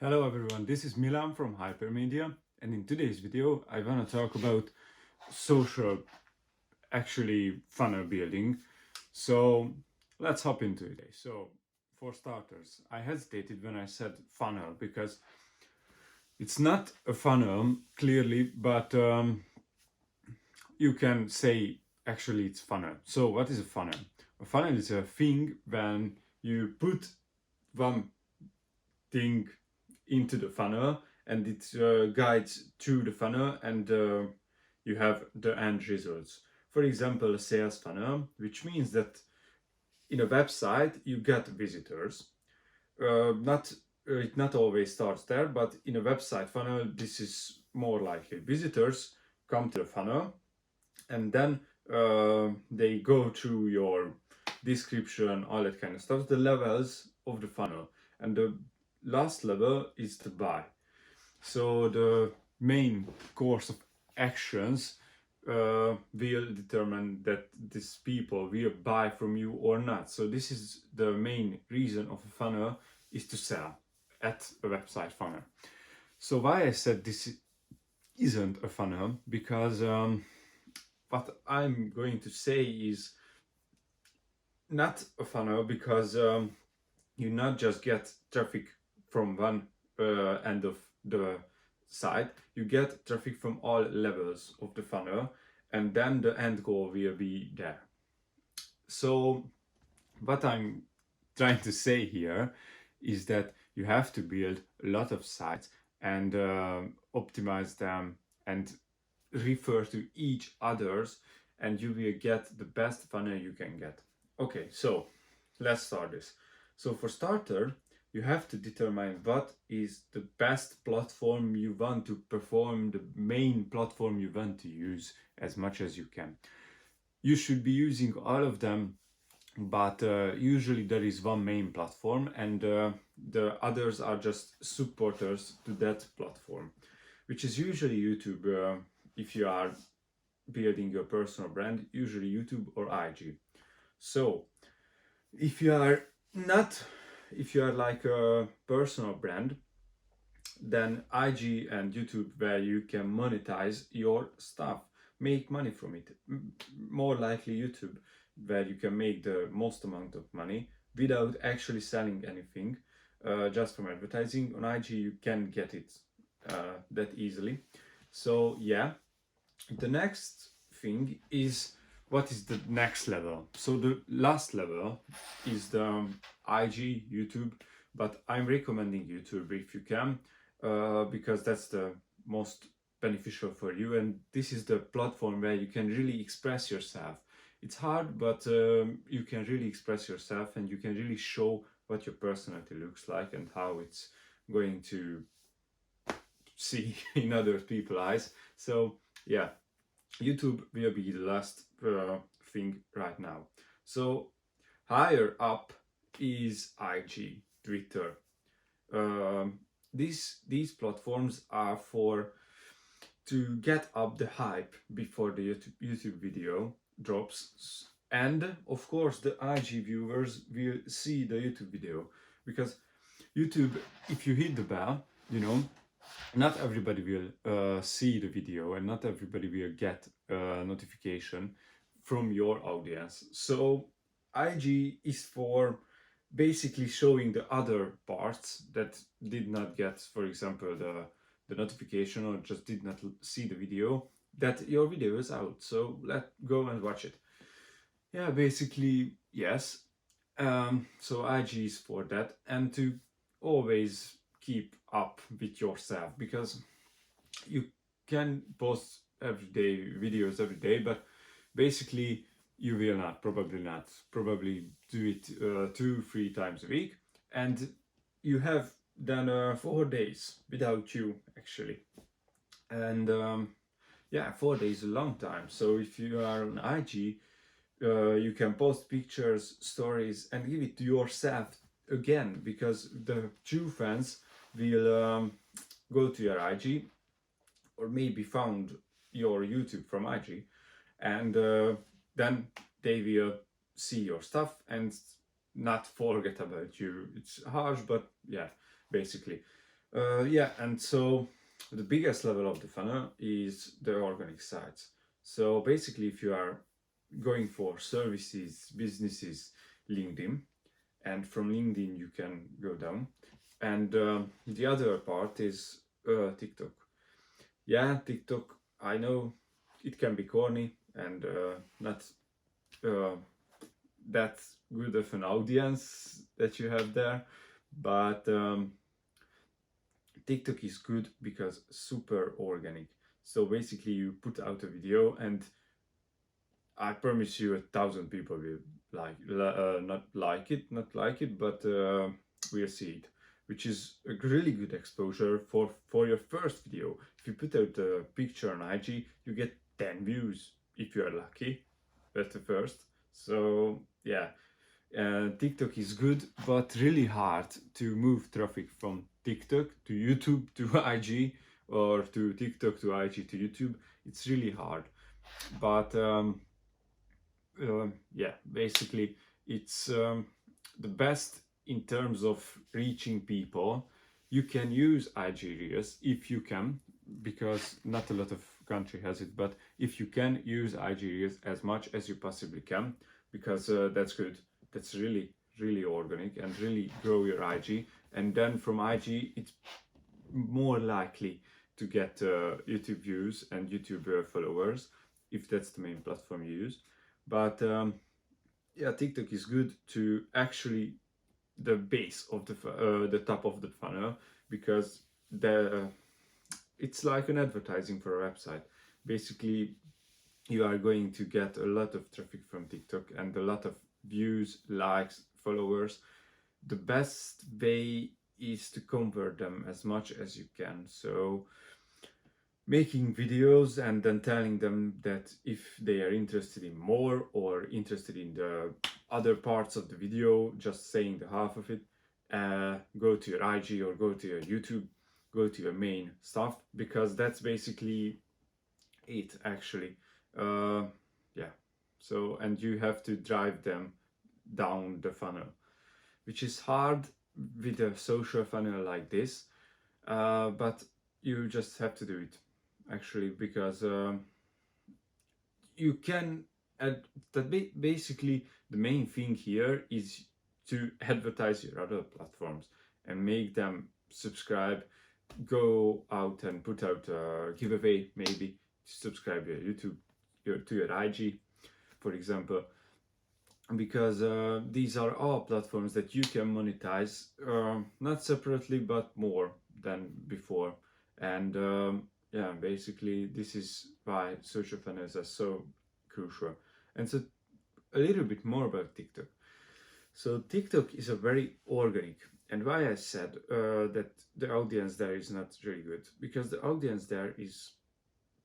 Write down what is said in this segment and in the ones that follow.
Hello everyone, this is Milan from Hypermedia, and in today's video I want to talk about social, funnel building. So let's hop into it. So for starters, I hesitated when I said funnel because it's not a funnel clearly, but you can say actually it's funnel. So what is a funnel? A funnel is a thing when you put one thing into the funnel and it guides through the funnel and you have the end results. For example, a sales funnel, which means that in a website you get visitors. Not It not always starts there, but in a website funnel this is more likely. Visitors come to the funnel and then they go through your description, all that kind of stuff, the levels of the funnel, and the last level is the buy. So the main course of actions will determine that these people will buy from you or not. So this is the main reason of a funnel, is to sell at a website funnel. So why I said this isn't a funnel, because what I'm going to say is not a funnel, because you not just get traffic from one end of the site, you get traffic from all levels of the funnel, and then the end goal will be there. So what I'm trying to say here is that you have to build a lot of sites and optimize them and refer to each others, and you will get the best funnel you can get. Okay, so let's start this. So for starter, you have to determine what is the best platform you want to perform, the main platform you want to use as much as you can. You should be using all of them, but usually there is one main platform and the others are just supporters to that platform, which is usually YouTube. If you are building your personal brand, usually YouTube or IG. So if you are like a personal brand, then IG and YouTube, where you can monetize your stuff, make money from it. More likely YouTube, where you can make the most amount of money without actually selling anything, just from advertising. On IG you can get it that easily. So yeah, the next thing is, what is the next level? So the last level is the IG, YouTube, but I'm recommending YouTube if you can, because that's the most beneficial for you, and this is the platform where you can really express yourself. It's hard, but you can really express yourself and you can really show what your personality looks like and how it's going to see in other people's eyes. So yeah, YouTube will be the last thing right now. So higher up is IG, Twitter. These platforms are for to get up the hype before the YouTube video drops, and of course the IG viewers will see the YouTube video, because YouTube, if you hit the bell, not everybody will see the video and not everybody will get a notification from your audience. So IG is for basically showing the other parts that did not get, for example, the notification, or just did not see the video, that your video is out. So let's go and watch it. Yeah, basically, yes. So IG is for that, and to always keep up with yourself, because you can post videos every day, but basically you will probably do it 2-3 times a week, and you have done 4 days without you actually. And yeah, 4 days is a long time. So if you are on IG, you can post pictures, stories, and give it to yourself again, because the true fans will go to your IG, or maybe found your YouTube from IG, and then they will see your stuff and not forget about you. It's harsh, but yeah, basically. Yeah, and so the biggest level of the funnel is the organic sites. So basically, if you are going for services, businesses, LinkedIn, and from LinkedIn you can go down. And the other part is TikTok. Yeah, TikTok, I know it can be corny and not uh, that good of an audience that you have there, but TikTok is good because super organic. So basically, you put out a video, and I promise you, 1,000 people will not like it, but we'll see it, which is a really good exposure for your first video. If you put out a picture on IG, you get 10 views if you are lucky at the first. So yeah, TikTok is good, but really hard to move traffic from TikTok to YouTube to IG, or to TikTok to IG to YouTube. It's really hard, but yeah, basically, it's the best in terms of reaching people. You can use IG Reels if you can, because not a lot of country has it. But if you can, use IG Reels as much as you possibly can, because that's good. That's really organic and really grow your IG. And then from IG, it's more likely to get YouTube views and YouTube followers, if that's the main platform you use. But yeah, TikTok is good to actually the base of the top of the funnel, because the it's like an advertising for a website. Basically, you are going to get a lot of traffic from TikTok and a lot of views, likes, followers. The best way is to convert them as much as you can. So making videos and then telling them that if they are interested in more or interested in the other parts of the video, just saying the half of it, go to your IG or go to your YouTube, go to your main stuff, because that's basically it actually. uh, yeah, so, and you have to drive them down the funnel, which is hard with a social funnel like this, but you just have to do it actually, because you can add that. Basically, the main thing here is to advertise your other platforms and make them subscribe. Go out and put out a giveaway, maybe to subscribe your YouTube, to your IG, for example, because these are all platforms that you can monetize, not separately but more than before. And yeah, basically, this is why social funnels are so crucial. And so, a little bit more about TikTok. So TikTok is a very organic, and why I said that the audience there is not really good, because the audience there is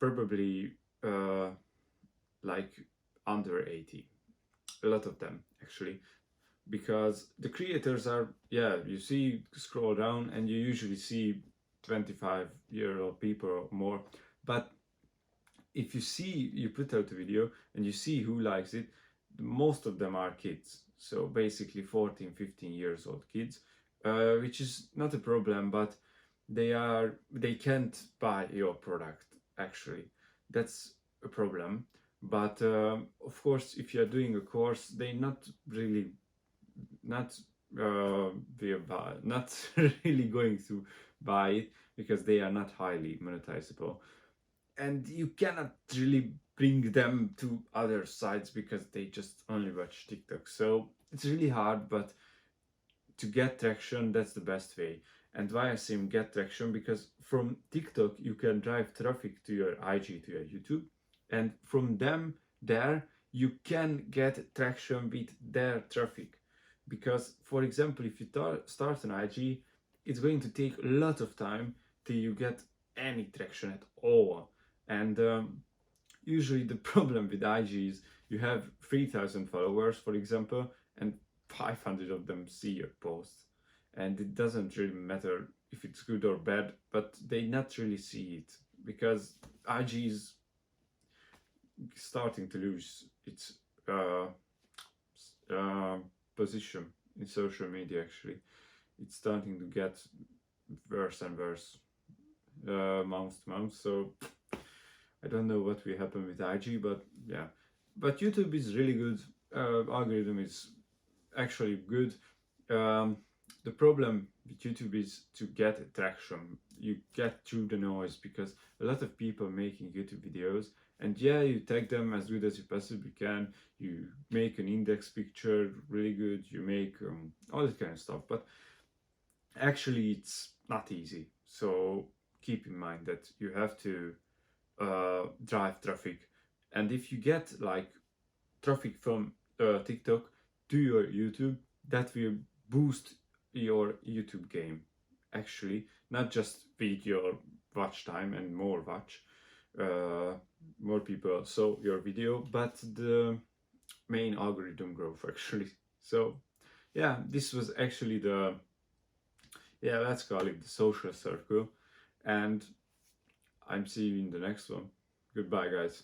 probably like under 80, a lot of them actually, because the creators are, yeah, you see, scroll down and you usually see 25-year-old people or more. But if you see, you put out a video and you see who likes it, most of them are kids, so basically 14, 15 years old kids, which is not a problem, but they can't buy your product actually. That's a problem. But of course, if you're doing a course, they not really, not not really going to buy it, because they are not highly monetizable, and you cannot really bring them to other sites because they just only watch TikTok. So it's really hard, but to get traction, that's the best way. And why I say get traction, because from TikTok you can drive traffic to your IG, to your YouTube, and from them there you can get traction with their traffic. Because, for example, if you start an IG, it's going to take a lot of time till you get any traction at all. And usually the problem with IG is you have 3,000 followers, for example, and 500 of them see your posts. And it doesn't really matter if it's good or bad, but they not really see it, because IG is starting to lose its uh, position in social media actually. It's starting to get worse and worse month to month. So I don't know what will happen with IG, but yeah. But YouTube is really good. Algorithm is actually good. Um, the problem with YouTube is to get attraction. You get through the noise because a lot of people making YouTube videos, and yeah, you tag them as good as you possibly can. You make an index picture really good. You make all that kind of stuff, but actually, it's not easy. So keep in mind that you have to drive traffic, and if you get like traffic from TikTok to your YouTube, that will boost your YouTube game. Actually, not just feed your watch time and more watch, uh, more people saw your video, but the main algorithm growth actually. So yeah, this was actually the, yeah, let's call it the social circle, and I'm seeing you in the next one. Goodbye, guys.